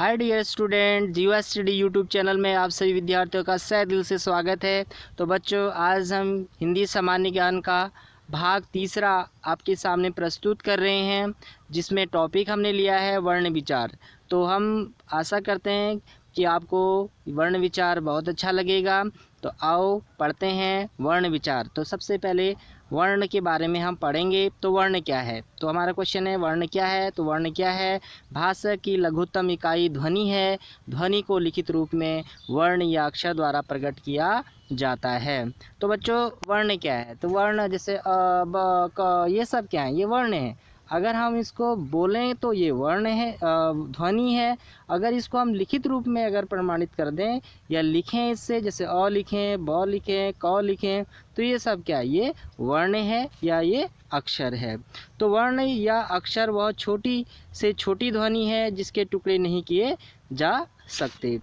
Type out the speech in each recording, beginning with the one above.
Hi dear student, जीवा study YouTube channel में आप सभी विद्यार्थियों का सहे दिल से स्वागत है। तो बच्चों, आज हम हिंदी सामान्य ज्ञान का भाग तीसरा आपके सामने प्रस्तुत कर रहे हैं, जिसमें टॉपिक हमने लिया है वर्ण विचार। तो हम आशा करते हैं कि आपको वर्ण विचार बहुत अच्छा लगेगा। तो आओ पढ़ते हैं वर्ण विचार। तो सबसे पहले वर्ण के बारे में हम पढ़ेंगे। तो वर्ण क्या है? तो हमारा क्वेश्चन है वर्ण क्या है। तो वर्ण क्या है? भाषा की लघुत्तम इकाई ध्वनि है। ध्वनि को लिखित रूप में वर्ण या अक्षर द्वारा प्रकट किया जाता है। तो बच्चों, वर्ण क्या है? तो वर्ण जैसे अ, ब, क, ये सब क्या है? ये वर्ण है। अगर हम इसको बोलें तो ये वर्ण है, ध्वनि है। अगर इसको हम लिखित रूप में अगर प्रमाणित कर दें या लिखें इससे, जैसे अ लिखें, ब लिखें, क लिखें, तो ये सब क्या है? ये वर्ण है या ये अक्षर है। तो वर्ण या अक्षर वह छोटी से छोटी ध्वनि है जिसके टुकड़े नहीं किए जा सकते।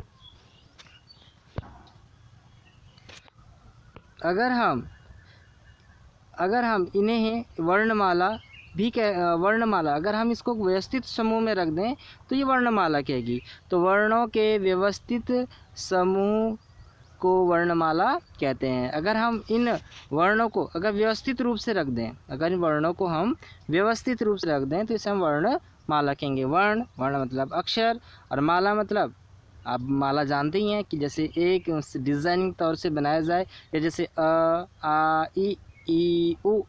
अगर हम इन्हें वर्णमाला अगर हम इसको व्यवस्थित समूह में रख दें तो ये वर्णमाला कहेगी। तो वर्णों के व्यवस्थित समूह को वर्णमाला कहते हैं। अगर हम इन वर्णों को अगर व्यवस्थित रूप से रख दें, अगर इन वर्णों को हम व्यवस्थित रूप से रख दें तो इसे हम वर्णमाला कहेंगे। वर्ण मतलब अक्षर, और माला मतलब, आप माला जानते ही हैं कि जैसे एक डिज़ाइनिंग तौर से बनाया जाए, या जैसे अ आ ई उ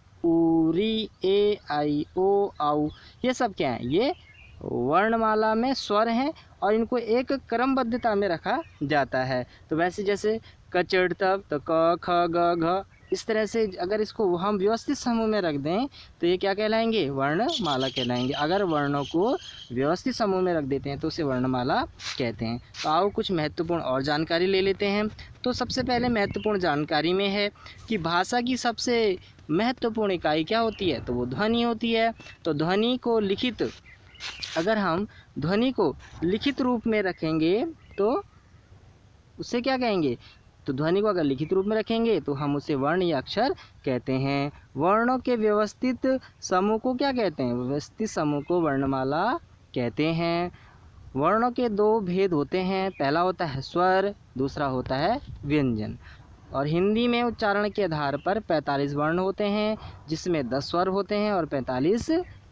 री ए आई ओ आउ, ये सब क्या है? ये वर्णमाला में स्वर हैं और इनको एक क्रमबद्धता में रखा जाता है। तो वैसे जैसे कचड़ तब तो क ख ग घ, इस तरह से अगर इसको हम व्यवस्थित समूह में रख दें तो ये क्या कहलाएंगे? वर्णमाला कहलाएंगे। अगर वर्णों को व्यवस्थित समूह में रख देते हैं तो उसे वर्णमाला कहते हैं। तो आओ कुछ महत्वपूर्ण और जानकारी ले लेते हैं। तो सबसे पहले महत्वपूर्ण जानकारी में है कि भाषा की सबसे महत्वपूर्ण इकाई क्या होती है? तो वो ध्वनि होती है। तो अगर हम ध्वनि को लिखित रूप में रखेंगे तो उसे क्या कहेंगे? तो ध्वनि को अगर लिखित रूप में रखेंगे तो हम उसे वर्ण या अक्षर कहते हैं। वर्णों के व्यवस्थित समूह को क्या कहते हैं? व्यवस्थित समूह को वर्णमाला कहते हैं। वर्णों के दो भेद होते हैं, पहला होता है स्वर, दूसरा होता है व्यंजन। और हिंदी में उच्चारण के आधार पर 45 वर्ण होते हैं, जिसमें 10 स्वर होते हैं और 45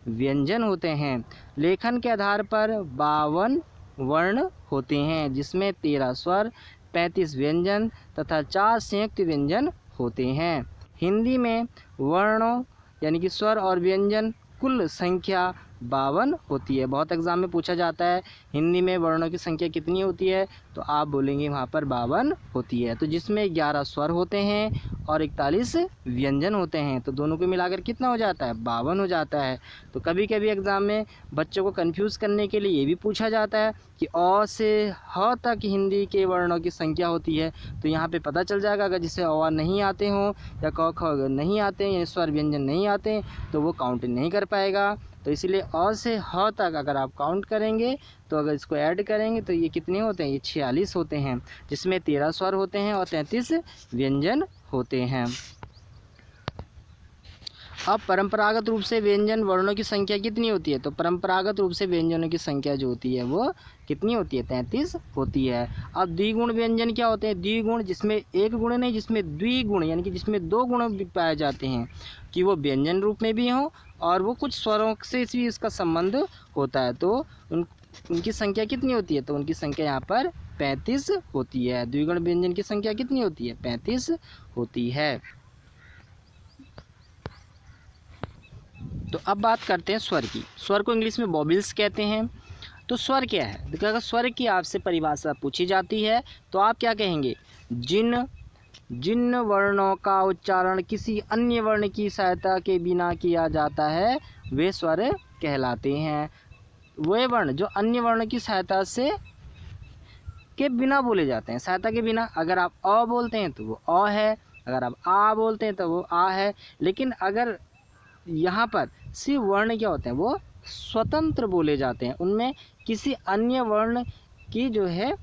व्यंजन होते हैं। लेखन के आधार पर 52 वर्ण होते हैं, जिसमें 13 स्वर, 35 व्यंजन तथा 4 संयुक्त व्यंजन होते हैं। हिंदी में वर्णों यानी कि स्वर और व्यंजन कुल संख्या 52 होती है। बहुत एग्जाम में पूछा जाता है हिंदी में वर्णों की संख्या कितनी होती है, तो आप बोलेंगे वहाँ पर 52 होती है। तो जिसमें 11 स्वर होते हैं और 41 व्यंजन होते हैं। तो दोनों को मिलाकर कितना हो जाता है? 52 हो जाता है। तो कभी कभी एग्ज़ाम में बच्चों को कन्फ्यूज़ करने के लिए ये भी पूछा जाता है कि अ से ह तक हिंदी के वर्णों की संख्या होती है। तो यहाँ पे पता चल जाएगा, अगर जिसे अ नहीं आते हों या क ख अगर नहीं आते हैं या स्वर व्यंजन नहीं आते हैं तो वो काउंट नहीं कर पाएगा। तो इसीलिए अ से ह तक अगर आप काउंट करेंगे तो अगर इसको ऐड करेंगे तो ये कितने होते हैं? ये 46 होते हैं, जिसमें 13 स्वर होते हैं और 33 व्यंजन होते हैं। अब परंपरागत रूप से व्यंजन वर्णों की संख्या कितनी होती है? तो परंपरागत रूप से व्यंजनों की संख्या जो होती है वो कितनी होती है? 33 होती है। अब द्विगुण व्यंजन क्या होते हैं? द्विगुण जिसमें एक गुण नहीं, जिसमें द्विगुण यानी कि जिसमें दो गुण भी पाए जाते हैं, कि वो व्यंजन रूप में भी हों और वो कुछ स्वरों से भी इसका संबंध होता है। तो उनकी संख्या कितनी होती है? तो उनकी संख्या यहाँ पर 35 होती है। द्विगुण व्यंजन की संख्या कितनी होती है? 35 होती है। तो अब बात करते हैं स्वर की। स्वर को इंग्लिश में वोवेल्स कहते हैं। तो स्वर क्या है? देखिए, अगर स्वर की आपसे परिभाषा पूछी जाती है तो आप क्या कहेंगे? जिन वर्णों का उच्चारण किसी अन्य वर्ण की सहायता के बिना किया जाता है वे स्वर कहलाते हैं। वे वर्ण जो अन्य वर्ण की सहायता से के बिना बोले जाते हैं। सहायता के बिना, अगर आप अ बोलते हैं तो वो अ है, अगर आप आ बोलते हैं तो वो आ है। लेकिन अगर यहाँ पर सिर्फ वर्ण क्या होते हैं? वो स्वतंत्र बोले जाते हैं, उनमें किसी अन्य वर्ण की जो है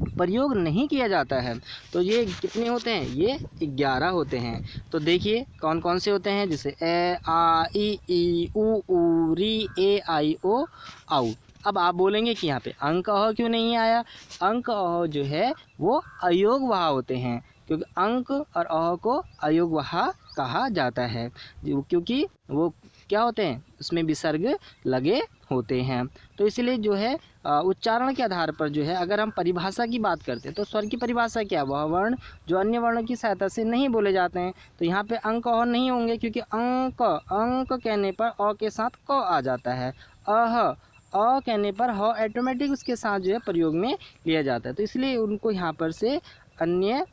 प्रयोग नहीं किया जाता है। तो ये कितने होते हैं? ये 11 होते हैं। तो देखिए कौन कौन से होते हैं, जैसे ए आ ई उ री ए आई ओ आउ। अब आप बोलेंगे कि यहाँ पे अंक अह क्यों नहीं आया। अंक अह जो है वो अयोगवाह होते हैं, क्योंकि अंक और अह को अयोगवाह कहा जाता है, क्योंकि वो क्या होते हैं, उसमें विसर्ग लगे होते हैं। तो इसलिए जो है उच्चारण के आधार पर जो है, अगर हम परिभाषा की बात करते हैं तो स्वर की परिभाषा क्या, वह वर्ण जो अन्य वर्णों की सहायता से नहीं बोले जाते हैं। तो यहाँ पे अंक अह नहीं होंगे, क्योंकि अंक अंक कहने पर अ के साथ क आ जाता है। अह अ कहने पर ह ऑटोमेटिक उसके साथ जो है प्रयोग में लिया जाता है। तो इसलिए उनको यहाँ पर से अन्य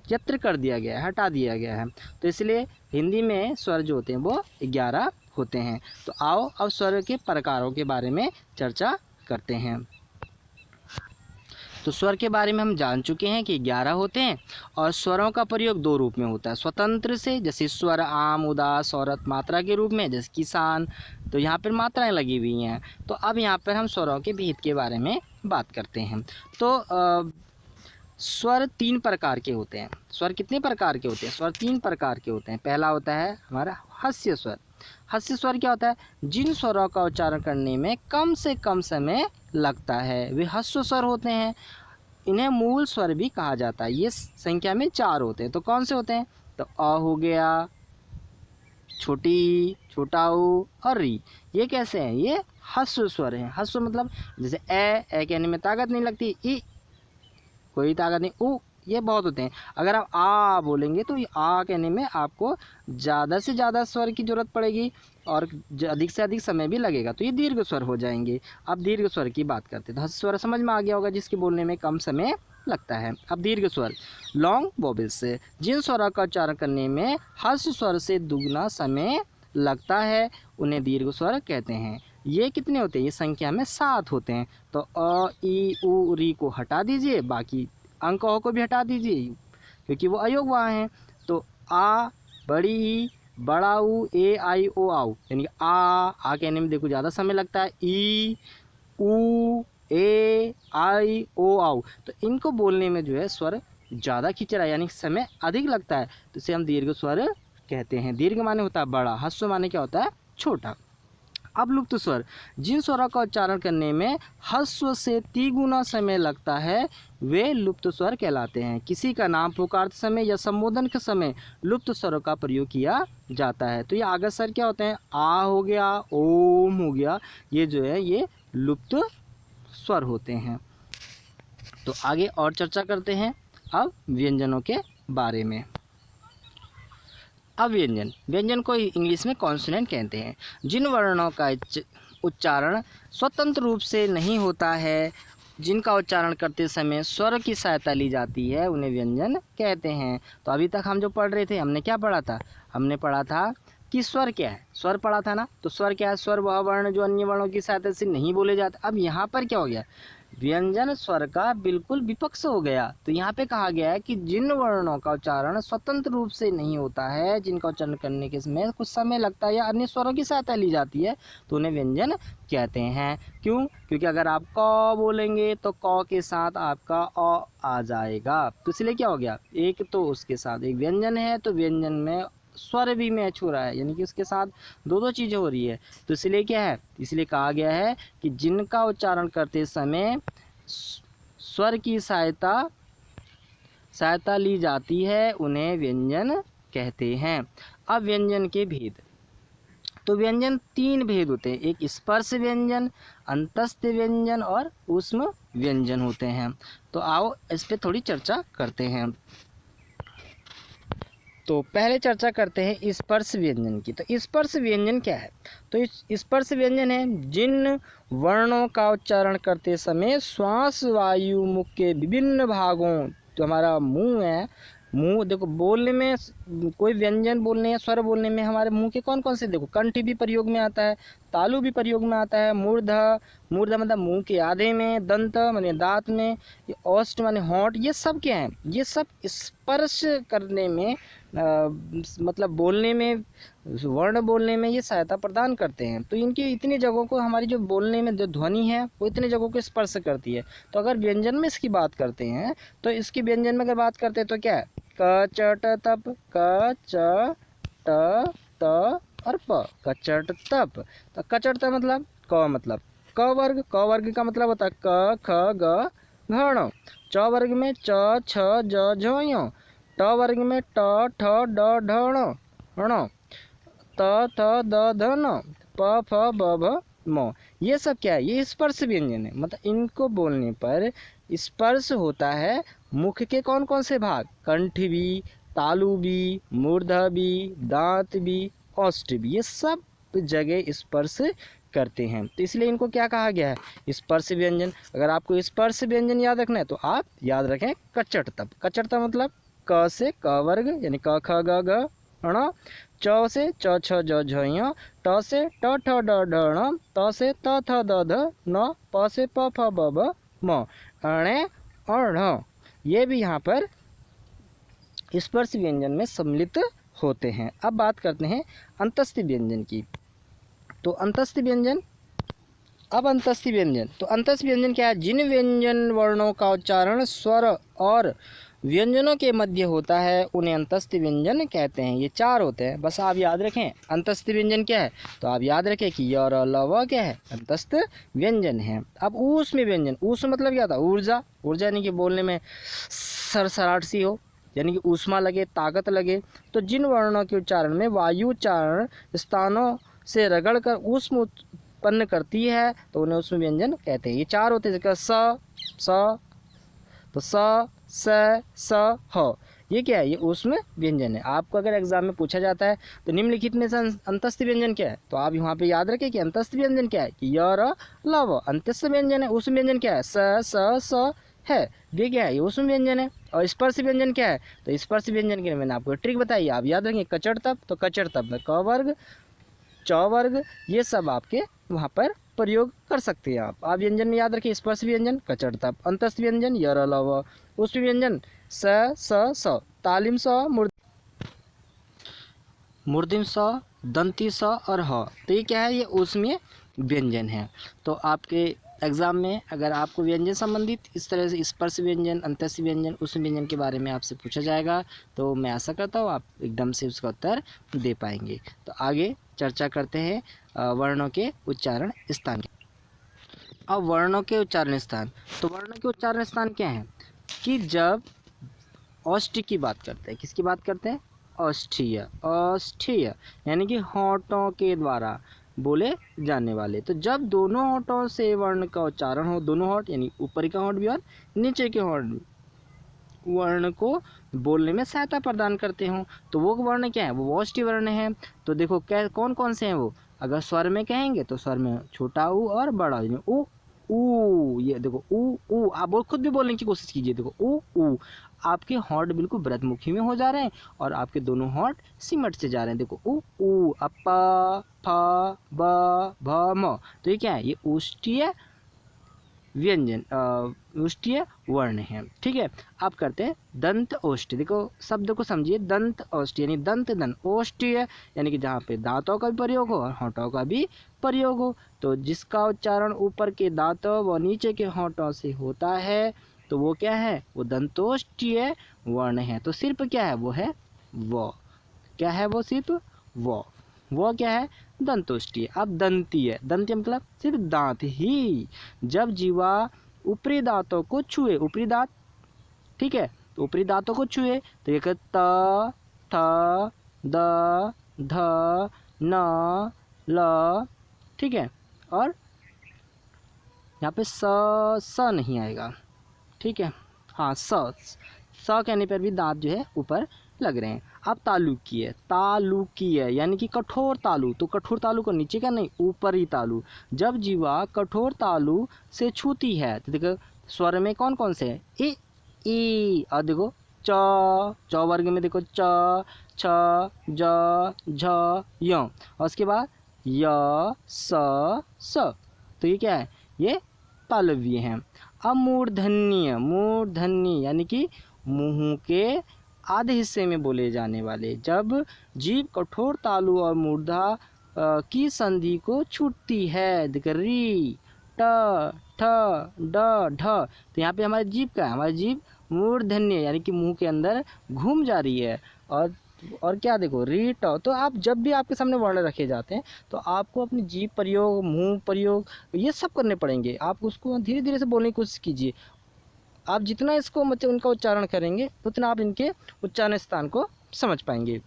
यत्र कर दिया गया है, हटा दिया गया है। तो इसलिए हिंदी में स्वर जो होते हैं वो 11 होते हैं। तो आओ अब स्वर के प्रकारों के बारे में चर्चा करते हैं। तो स्वर के बारे में हम जान चुके हैं कि 11 होते हैं और स्वरों का प्रयोग 2 रूप में होता है, स्वतंत्र से जैसे स्वर आम उदास औरत, मात्रा के रूप में जैसे किसान। तो यहाँ पर मात्राएं लगी हुई हैं। तो अब यहाँ पर हम स्वरों के भेद के बारे में बात करते हैं। तो स्वर 3 प्रकार के होते हैं। स्वर कितने प्रकार के होते हैं, स्वर 3 प्रकार के होते हैं। पहला होता है हमारा हास्य स्वर। हास्य स्वर क्या होता है, जिन स्वरों का उच्चारण करने में कम से कम समय लगता है वे हास्य स्वर होते हैं। इन्हें मूल स्वर भी कहा जाता है। ये संख्या में 4 होते हैं। तो कौन से होते हैं, तो अ हो गया, छोटी, छोटा ऊ और री। ये कैसे हैं, ये हास्य स्वर हैं। हास्य मतलब जैसे ए कहने में ताकत नहीं लगती, ई कोई ताकत नहीं, ऊ ये बहुत होते हैं। अगर आप आ बोलेंगे तो आ कहने में आपको ज़्यादा से ज़्यादा स्वर की ज़रूरत पड़ेगी और अधिक से अधिक समय भी लगेगा, तो ये दीर्घ स्वर हो जाएंगे। अब दीर्घ स्वर की बात करते हैं। तो हस्त स्वर समझ में आ गया होगा, जिसके बोलने में कम समय लगता है। अब दीर्घ स्वर लॉन्ग वोवेल्स, जिन स्वरों का उच्चारण करने में हस्त स्वर से दुगना समय लगता है उन्हें दीर्घ स्वर कहते हैं। ये कितने होते हैं, ये संख्या में 7 होते हैं। तो अ ई उ री को हटा दीजिए, बाकी अंक अ को भी हटा दीजिए क्योंकि वो अयोगवाह हैं। तो आ, बड़ी ई, बड़ा ऊ, ए आई ओ आउ, यानी आ कहने में देखो ज़्यादा समय लगता है। ई ऊ ए आई ओ आउ, तो इनको बोलने में जो है स्वर ज़्यादा खींच रहा है, यानी समय अधिक लगता है, तो इसे हम दीर्घ स्वर कहते हैं। दीर्घ माने होता है बड़ा, ह्रस्व माने क्या होता है, छोटा। अब लुप्त स्वर, जिन स्वरों का उच्चारण करने में ह्रस्व से तिगुना समय लगता है वे लुप्त स्वर कहलाते हैं। किसी का नाम पुकारते समय या संबोधन के समय लुप्त स्वरों का प्रयोग किया जाता है। तो ये आगे स्वर क्या होते हैं, आ हो गया, ओम हो गया, ये जो है ये लुप्त स्वर होते हैं। तो आगे और चर्चा करते हैं अब व्यंजनों के बारे में। अब व्यंजन, व्यंजन को इंग्लिश में कॉन्सोनेंट कहते हैं। जिन वर्णों का उच्चारण स्वतंत्र रूप से नहीं होता है, जिनका उच्चारण करते समय स्वर की सहायता ली जाती है, उन्हें व्यंजन कहते हैं। तो अभी तक हम जो पढ़ रहे थे, हमने क्या पढ़ा था, हमने पढ़ा था कि स्वर क्या है, स्वर पढ़ा था ना। तो स्वर क्या है, स्वर वह वर्ण जो अन्य वर्णों की सहायता से नहीं बोले जाते। अब यहाँ पर क्या हो गया, व्यंजन स्वर का बिल्कुल विपक्ष हो गया। तो यहाँ पे कहा गया है कि जिन वर्णों का उच्चारण स्वतंत्र रूप से नहीं होता है, जिनका उच्चारण करने के समय कुछ समय लगता है या अन्य स्वरों की सहायता ली जाती है, तो उन्हें व्यंजन कहते हैं। क्यों, क्योंकि अगर आप क बोलेंगे तो क के साथ आपका अ आ जाएगा, तो इसलिए क्या हो गया, एक तो उसके साथ एक व्यंजन है, तो व्यंजन में स्वर भी मैच हो रहा है, यानी कि उसके साथ दो चीज़ें हो रही है। तो इसलिए क्या है, इसलिए कहा गया है कि जिनका उच्चारण करते समय स्वर की सहायता ली जाती है उन्हें व्यंजन कहते हैं। अब व्यंजन के भेद, तो व्यंजन 3 भेद होते हैं, एक स्पर्श व्यंजन, अंतस्थ व्यंजन और ऊष्म व्यंजन होते हैं। तो आओ इस पे थोड़ी चर्चा करते हैं। तो पहले चर्चा करते हैं स्पर्श व्यंजन की। तो स्पर्श व्यंजन क्या है, तो स्पर्श व्यंजन है जिन वर्णों का उच्चारण करते समय श्वास वायु मुख के विभिन्न भागों, जो हमारा मुंह है, मुंह देखो बोलने में, कोई व्यंजन बोलने या स्वर बोलने में हमारे मुंह के कौन कौन से, देखो कंठ भी प्रयोग में आता है, तालु भी प्रयोग में आता है, मूर्धा मतलब मुंह के आधे में, दंत माने दांत में, औष्ठ माने होंठ, ये सब क्या है, ये सब स्पर्श करने में मतलब बोलने में, वर्ण बोलने में ये सहायता प्रदान करते हैं। तो इनकी इतनी जगहों को, हमारी जो बोलने में जो ध्वनि है वो इतने जगहों को स्पर्श करती है। तो अगर व्यंजन में इसकी बात करते हैं, तो इसकी व्यंजन में अगर बात करते हैं तो क्या है, क च ट तप, क च ट त और प, कचट तप। तो कचट मतलब क मतलब क वर्ग, क वर्ग का मतलब होता है क ख ग घ ण। च वर्ग में च छ ज झ ञ। ट वर्ग में ट ठ ड ढ ण त थ द ध न प फ ब भ म। ये सब क्या है, ये स्पर्श व्यंजन है। मतलब इनको बोलने पर स्पर्श होता है मुख के कौन कौन से भाग, कंठ भी, तालु भी, मूर्धा भी, दांत भी, ओष्ठ भी, ये सब जगह स्पर्श करते हैं। तो इसलिए इनको क्या कहा गया है, स्पर्श व्यंजन। अगर आपको स्पर्श व्यंजन याद रखना है तो आप याद रखें कचट तब। कचट तब मतलब क से क वर्ग यानी क ख ग घ ण, च से च छ ज झ ञ, ट से ट ठ ड ढ ण, त से त थ द ध न, प से प फ ब भ म, अणे अण। ये भी यहाँ पर स्पर्श व्यंजन में सम्मिलित होते हैं। अब बात करते हैं अंतस्थ व्यंजन की। तो अंतस्थ व्यंजन, अब अंतस्थ व्यंजन, तो अंतस्थ व्यंजन क्या है, जिन व्यंजन वर्णों का उच्चारण स्वर और व्यंजनों के मध्य होता है उन्हें अंतस्थ व्यंजन कहते हैं। ये चार होते हैं, बस आप याद रखें अंतस्थ व्यंजन क्या है। तो आप याद रखें कि य र ल व क्या है, अंतस्थ व्यंजन है। अब ऊष्म व्यंजन, ऊष्म मतलब क्या था, ऊर्जा, ऊर्जा यानी कि बोलने में सरसराहट सी हो, यानी कि ऊष्मा लगे, ताकत लगे। तो जिन वर्णों के उच्चारण में वायु उच्चारण स्थानों से रगड़ कर ऊष्म उत्पन्न करती है तो उन्हें ऊष्म व्यंजन कहते हैं। ये चार होते हैं, जैसे स, तो स ह, ये क्या है, ये ऊष्म व्यंजन है। आपको अगर एग्जाम में पूछा जाता है तो निम्नलिखित में से अंतस्थ व्यंजन क्या है, तो आप यहाँ पे याद रखें कि अंतस्थ व्यंजन क्या है, कि य र ल व अंतस्थ व्यंजन है। ऊष्म व्यंजन क्या है, स है, ये क्या है, ये ऊष्म व्यंजन है। और स्पर्श व्यंजन क्या है, तो स्पर्श व्यंजन के लिए मैंने आपको ट्रिक बताई, आप याद रखेंगे कचड़ तब, तो कचड़ तब में क वर्ग च वर्ग, ये सब आपके वहाँ पर प्रयोग कर सकते हैं आप व्यंजन में याद रखिए स्पर्श व्यंजन कचड़ तब, अंतस्थ व्यंजन य र ल व, ऊष्म व्यंजन स, तालिम स, मूर्धन्य स, दंती स और ह। तो ये क्या है, ये ऊष्मीय व्यंजन है। तो आपके एग्जाम में अगर आपको व्यंजन संबंधित इस तरह से स्पर्श व्यंजन, अंतस्थ व्यंजन, ऊष्म व्यंजन के बारे में आपसे पूछा जाएगा तो मैं आशा करता हूँ आप एकदम से उसका उत्तर दे पाएंगे। तो आगे चर्चा करते हैं वर्णों के उच्चारण स्थान। अब वर्णों के उच्चारण स्थान, तो वर्णों के उच्चारण स्थान क्या है, कि जब ओष्ठ की बात करते हैं, किसकी बात करते हैं, ओष्ठीय, ओष्ठीय यानी कि होंठों के द्वारा बोले जाने वाले। तो जब दोनों होंठों से वर्ण का उच्चारण हो, दोनों होंठ यानी ऊपर का होंठ भी और नीचे के होंठ वर्ण को बोलने में सहायता प्रदान करते हों, तो वो वर्ण क्या है, वो ओष्ठी वर्ण है। तो देखो क्या कौन कौन से हैं वो, अगर स्वर में कहेंगे तो स्वर में छोटा ऊ और बड़ा ऊ, ऊ, ये देखो ऊ, आप खुद भी बोलने की कोशिश कीजिए, देखो ऊ, आपके होंठ बिल्कुल व्रतमुखी में हो जा रहे हैं और आपके दोनों होंठ सिमट से जा रहे हैं। देखो ऊ, प फ ब भ म, तो ये क्या है, ये ओष्ठीय व्यंजन, ओष्ठीय वर्ण है। ठीक है, अब करते हैं दंत ओष्ठ। देखो शब्द को समझिए, दंत ओष्ठ यानी दंत दन, ओष्ठीय यानी कि जहाँ पे दांतों का भी प्रयोग हो और होंठों का भी प्रयोग हो। तो जिसका उच्चारण ऊपर के दांतों व नीचे के होंठों से होता है तो वो क्या है, वो दंतोष्ठीय वर्ण है। तो सिर्फ क्या है, वो है वो, क्या है वो, सिर्फ वो क्या है, दंतोष्ठीय। अब दंतीय, दंतीय मतलब सिर्फ दांत ही। जब जीवा ऊपरी दांतों को छुए, ऊपरी दांत, ठीक है, तो ऊपरी दांतों को छुए तो ये त थ द ध न ल, ठीक है, और यहाँ पे स नहीं आएगा, ठीक है, हाँ स कहने पर भी दांत जो है ऊपर लग रहे हैं। अब तालुकीय, तालुकीय यानी कि कठोर तालु, तो कठोर तालु को नीचे का नहीं, ऊपरी तालु। जब जीवा कठोर तालु से छूती है तो देखो स्वर में कौन कौन से है, ई, और देखो च वर्ग में देखो च छ ज झ य, और उसके बाद य स, तो ये क्या है, ये तालव्य है। अब मूर्धन्य, मूर्धन्य यानी कि मुंह के आधे हिस्से में बोले जाने वाले, जब जीभ कठोर तालु और मूर्धा की संधि को छूटती है, देखिए री ट ठ ड ढ, तो यहाँ पे हमारी जीभ का है, हमारी जीभ मूर्धन्य यानी कि मुंह के अंदर घूम जा रही है, और और क्या देखो री ट। तो आप जब भी आपके सामने वर्ण रखे जाते हैं तो आपको अपनी जीभ प्रयोग, मुंह प्रयोग, ये सब करने पड़ेंगे। आप उसको धीरे धीरे से बोलने की कोशिश कीजिए। आप जितना इसको मतलब उनका उच्चारण करेंगे उतना आप इनके उच्चारण स्थान को समझ पाएंगे।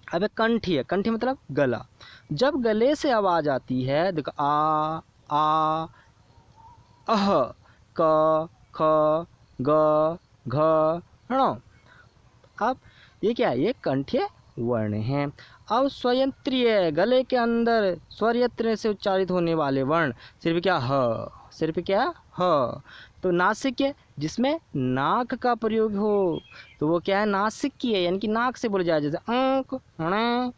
अब एक कंठी है, कंठी मतलब गला। जब गले से आवाज़ आती है, देखो आ अह, क, ख, ग, घ, ण। अब ये क्या है, ये कंठीय वर्ण हैं। अब स्वयंत्रीय, गले के अंदर स्वरयंत्र से उच्चारित होने वाले वर्ण सिर्फ क्या ह, सिर्फ क्या ह। तो नासिक्य जिसमें नाक का प्रयोग हो तो वो क्या है, नासिक्य है, यानी कि नाक से बोले जाए, जैसे अंक, ण,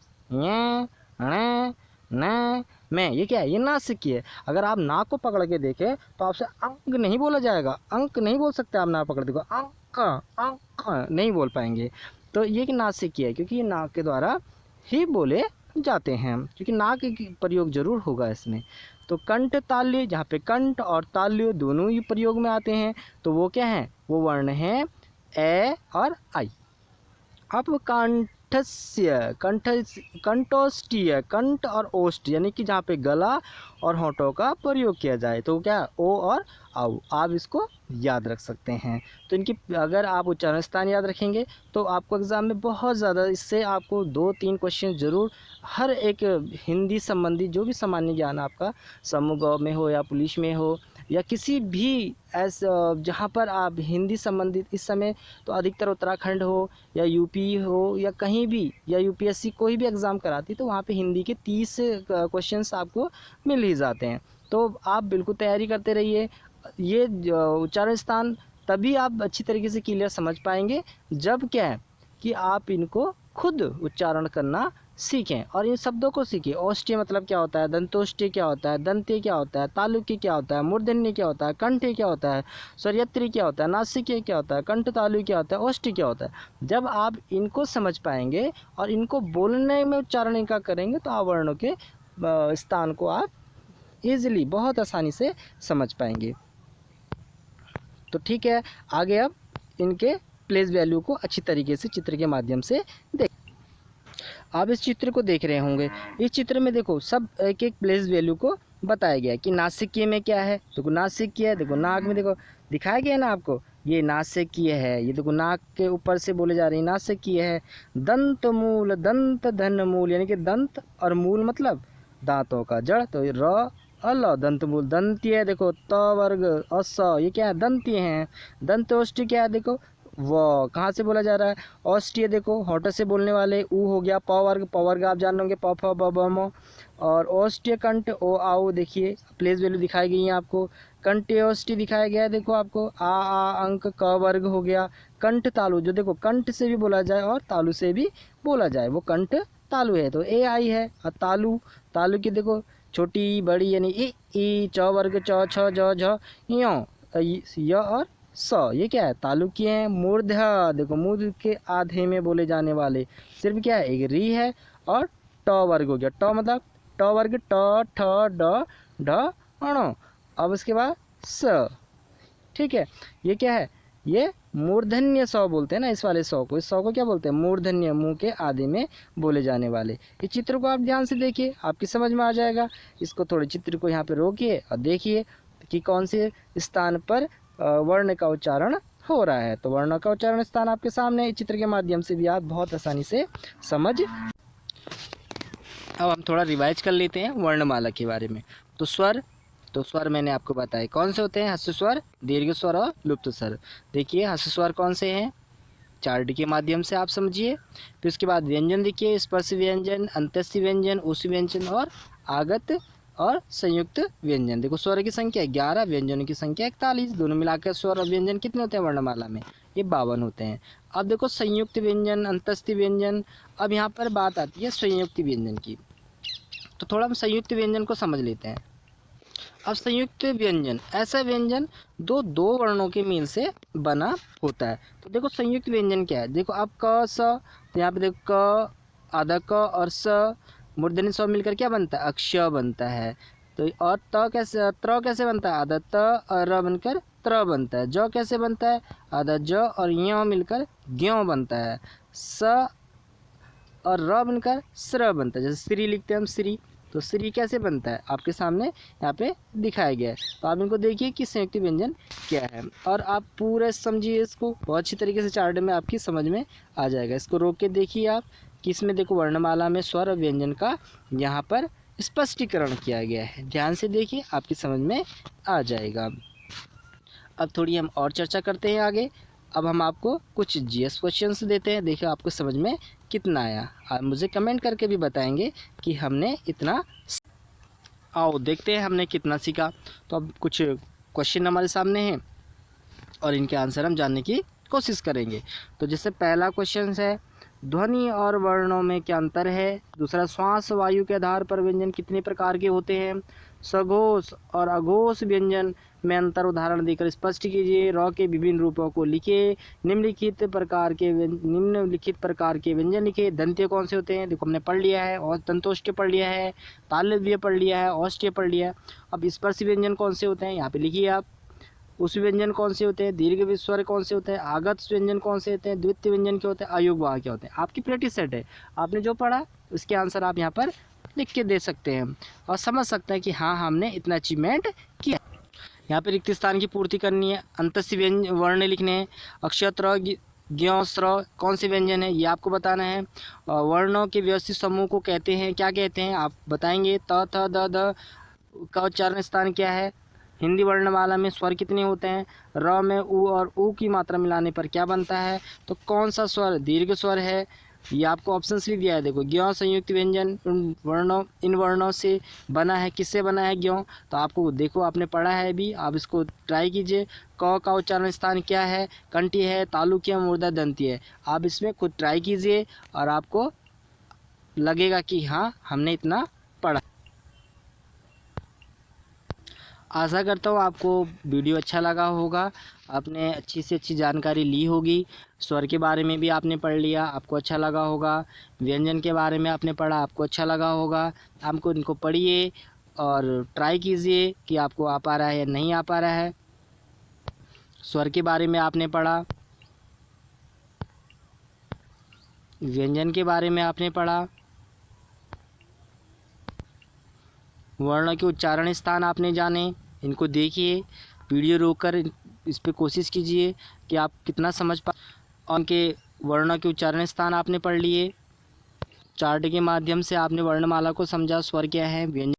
ण, न, मैं, ये क्या है, ये नासिक्य है। अगर आप नाक को पकड़ के देखें तो आपसे अंक नहीं बोला जाएगा, अंक नहीं बोल सकते आप नाक पकड़ देखो, अंक अंक नहीं बोल पाएंगे। तो ये कि नासिक्य है, क्योंकि ये नाक के द्वारा ही बोले जाते हैं, क्योंकि नाक का प्रयोग जरूर होगा इसमें। तो कंठ ताल्य, जहाँ पे कंठ और ताल्य दोनों ही प्रयोग में आते हैं, तो वो क्या है, वो वर्ण है ए और आई। अब कंठस्य, कंठोष्ठीय, कंठ और ओष्ठ, यानी कि जहाँ पे गला और होठों का प्रयोग किया जाए तो क्या, ओ और आओ। आप इसको याद रख सकते हैं। तो इनकी अगर आप उच्चारण स्थान याद रखेंगे तो आपको एग्ज़ाम में बहुत ज़्यादा, इससे आपको 2-3 क्वेश्चन ज़रूर, हर एक हिंदी संबंधी जो भी सामान्य ज्ञान आपका समूह ग में हो या पुलिस में हो या किसी भी ऐसा जहाँ पर आप हिंदी संबंधित, इस समय तो अधिकतर उत्तराखंड हो या यूपी हो या कहीं भी, या यूपीएससी कोई भी एग्ज़ाम कराती तो वहाँ पे हिंदी के 30 क्वेश्चंस आपको मिल ही जाते हैं। तो आप बिल्कुल तैयारी करते रहिए। ये उच्चारण स्थान तभी आप अच्छी तरीके से क्लियर समझ पाएंगे जब क्या है कि आप इनको खुद उच्चारण करना सीखें और इन शब्दों को सीखें। औष्ठ्य मतलब क्या होता है, दंतोष्ठ्य क्या होता है, दंत्य क्या होता है, तालुक्य क्या होता है, मूर्धन्य क्या होता है, कंठ्य क्या होता है, स्वरयत्री क्या होता है, नासिक्य क्या होता है, कंठ तालु क्या होता है, औष्ठ्य क्या होता है। जब आप इनको समझ पाएंगे और इनको बोलने में उच्चारण इनका करेंगे तो आप वर्णों के स्थान को आप ईजिली, बहुत आसानी से समझ पाएंगे। तो ठीक है, आगे अब इनके प्लेस वैल्यू को अच्छी तरीके से चित्र के माध्यम से देख। आप इस चित्र को देख रहे होंगे। इस चित्र में देखो सब एक एक प्लेस वैल्यू को बताया गया है कि नासिक्य में क्या है। देखो नासिक्य है, देखो नाक में, देखो दिखाया गया है ना आपको, ये नासिक्य है, ये देखो नाक के ऊपर से बोले जा रही है, नासिक्य है। दंत मूल, दंत धन मूल, यानी कि दंत और मूल मतलब दांतों का जड़, तो र अल दंत मूल, दंत्य है, देखो त वर्ग अस, ये क्या है, दंत्य हैं। दंतोष्ठी क्या है, देखो व कहाँ से बोला जा रहा है, औष्ठ्य देखो होठ से बोलने वाले, ऊ हो गया, प वर्ग आप जान लोगे, प फ ब ब म। और औष्ठ्य कंठ ओ आओ, देखिए प्लेस वैल्यू दिखाई गई है आपको। कंठ्योष्ठी दिखाया गया है, देखो आपको आ अंक, क वर्ग हो गया। कंठ तालु, जो देखो कंठ से भी बोला जाए और तालु से भी बोला जाए, वो कंठ तालु है, तो ए आई है। और तालु, तालु की देखो छोटी बड़ी, यानी ई च वर्ग च छ ज झ य और स, ये क्या है, तालुक्य है। मूर्ध, देखो मूर्ध के आधे में बोले जाने वाले सिर्फ क्या है, एक री है और ट वर्ग हो गया। ट मतलब ट वर्ग, ट ठ ड ढ ण। अब उसके बाद स, ठीक है। ये क्या है, ये मूर्धन्य स बोलते हैं ना, इस वाले सौ को, इस सौ को क्या बोलते हैं, मूर्धन्य, मुंह के आधे में बोले जाने वाले। इस चित्र को आप ध्यान से देखिए, आपकी समझ में आ जाएगा। इसको थोड़े चित्र को यहाँ पे रोकिए और देखिए कि कौन से स्थान पर वर्ण का उच्चारण हो रहा है। तो वर्ण का उच्चारण स्थान आपके सामने चित्र के माध्यम से भी आप बहुत आसानी से समझ। अब हम थोड़ा रिवाइज कर लेते हैं वर्णमाला के बारे में। तो स्वर, तो स्वर मैंने आपको बताया कौन से होते हैं, हस्व स्वर, दीर्घ स्वर और लुप्त स्वर। देखिए हस्व स्वर कौन से हैं, चार्ट के माध्यम से आप समझिए। फिर उसके बाद व्यंजन देखिए, स्पर्श व्यंजन, अंत्यस्य व्यंजन, उस व्यंजन और आगत और संयुक्त व्यंजन। देखो स्वर की संख्या 11, व्यंजनों की संख्या 41, दोनों मिलाकर स्वर और व्यंजन कितने होते हैं वर्णमाला में, ये 52 होते हैं। अब देखो संयुक्त व्यंजन, अंत्यस्य व्यंजन। अब यहाँ पर बात आती है संयुक्त व्यंजन की, तो थोड़ा हम संयुक्त व्यंजन को समझ लेते हैं। अब संयुक्त व्यंजन ऐसा व्यंजन दो वर्णों के मेल से बना होता है। तो देखो संयुक्त व्यंजन क्या है, देखो अब क स, तो यहाँ पे देखो क, आधा क और स, मूर्धन्य स मिलकर क्या बनता है, अक्ष बनता है। तो और त कैसे, त्र कैसे बनता है, आधा त और र बनकर त्र बनता है। ज कैसे बनता है, आधा ज और य मिलकर ज्ञ बनता है। स और र बनकर स्र बनता है। जैसे श्री लिखते हैं हम श्री, तो श्री कैसे बनता है आपके सामने यहाँ पे दिखाया गया है। तो आप इनको देखिए कि संयुक्त व्यंजन क्या है, और आप पूरा समझिए इसको बहुत अच्छी तरीके से, चार्ट में आपकी समझ में आ जाएगा। इसको रोक के देखिए आप कि इसमें देखो वर्णमाला में स्वर और व्यंजन का यहाँ पर स्पष्टीकरण किया गया है। ध्यान से देखिए, आपकी समझ में आ जाएगा। अब थोड़ी हम और चर्चा करते हैं आगे। अब हम आपको कुछ जीएस क्वेश्चंस देते हैं, देखिए आपको समझ में कितना आया। आप मुझे कमेंट करके भी बताएंगे कि हमने इतना। आओ देखते हैं हमने कितना सीखा। तो अब कुछ क्वेश्चन हमारे सामने हैं और इनके आंसर हम जानने की कोशिश करेंगे। तो जैसे पहला क्वेश्चन है, ध्वनि और वर्णों में क्या अंतर है। दूसरा, श्वास वायु के आधार पर व्यंजन कितने प्रकार के होते हैं। सघोष और अघोष व्यंजन में अंतर उदाहरण देकर स्पष्ट कीजिए। र के विभिन्न रूपों को लिखिए। निम्नलिखित प्रकार के व्यंजन लिखिए। दंत्य कौन से होते हैं, देखो हमने पढ़ लिया है, और दंतोष्ठ्य पढ़ लिया है, तालव्य पढ़ लिया है, औष्ठ्य पढ़ लिया है। अब स्पर्श व्यंजन कौन से होते हैं, यहाँ पे लिखिए आप। उस व्यंजन कौन से होते हैं, दीर्घ स्वर कौन से होते हैं, आगत व्यंजन कौन से होते हैं, द्वितीय व्यंजन क्या होते हैं, अयोग वाह क्या होते हैं। आपकी प्रैक्टिस सेट है, आपने जो पढ़ा उसके आंसर आप यहाँ पर लिख के दे सकते हैं और समझ सकते हैं कि हाँ हमने इतना अचीवमेंट किया। यहाँ पे रिक्त स्थान की पूर्ति करनी है। अंतस्य व्यंजन वर्ण लिखने हैं। अक्षत्र ज्ञ स्र कौन से व्यंजन है ये आपको बताना है। वर्णों के व्यवस्थित समूह को कहते हैं, क्या कहते हैं आप बताएंगे। त थ द ध का उच्चारण स्थान क्या है। हिंदी वर्णमाला में स्वर कितने होते हैं। र में उ और ऊ की मात्रा मिलाने पर क्या बनता है। तो कौन सा स्वर दीर्घ स्वर है, ये आपको ऑप्शंस भी दिया है। देखो, ज्ञ संयुक्त व्यंजन इन वर्णों से बना है, किससे बना है ज्ञ। तो आपको देखो आपने पढ़ा है भी, आप इसको ट्राई कीजिए। क का उच्चारण स्थान क्या है, कंठी है, तालुक है, मूर्धा दंती है। आप इसमें खुद ट्राई कीजिए और आपको लगेगा कि हाँ हमने इतना पढ़ा। आशा करता हूँ आपको वीडियो अच्छा लगा होगा, आपने अच्छी से अच्छी जानकारी ली होगी। स्वर के बारे में भी आपने पढ़ लिया, आपको अच्छा लगा होगा। व्यंजन के बारे में आपने पढ़ा, आपको अच्छा लगा होगा। आपको इनको पढ़िए और ट्राई कीजिए कि आपको आ पा रहा है या नहीं आ पा रहा है। स्वर के बारे में आपने पढ़ा, व्यंजन के बारे में आपने पढ़ा, वर्ण के उच्चारण स्थान आपने जाने। इनको देखिए, वीडियो रोककर इस पे कोशिश कीजिए कि आप कितना समझ पा। उनके वर्ण के उच्चारण स्थान आपने पढ़ लिए। चार्ट के माध्यम से आपने वर्णमाला को समझा, स्वर क्या है, व्यंजन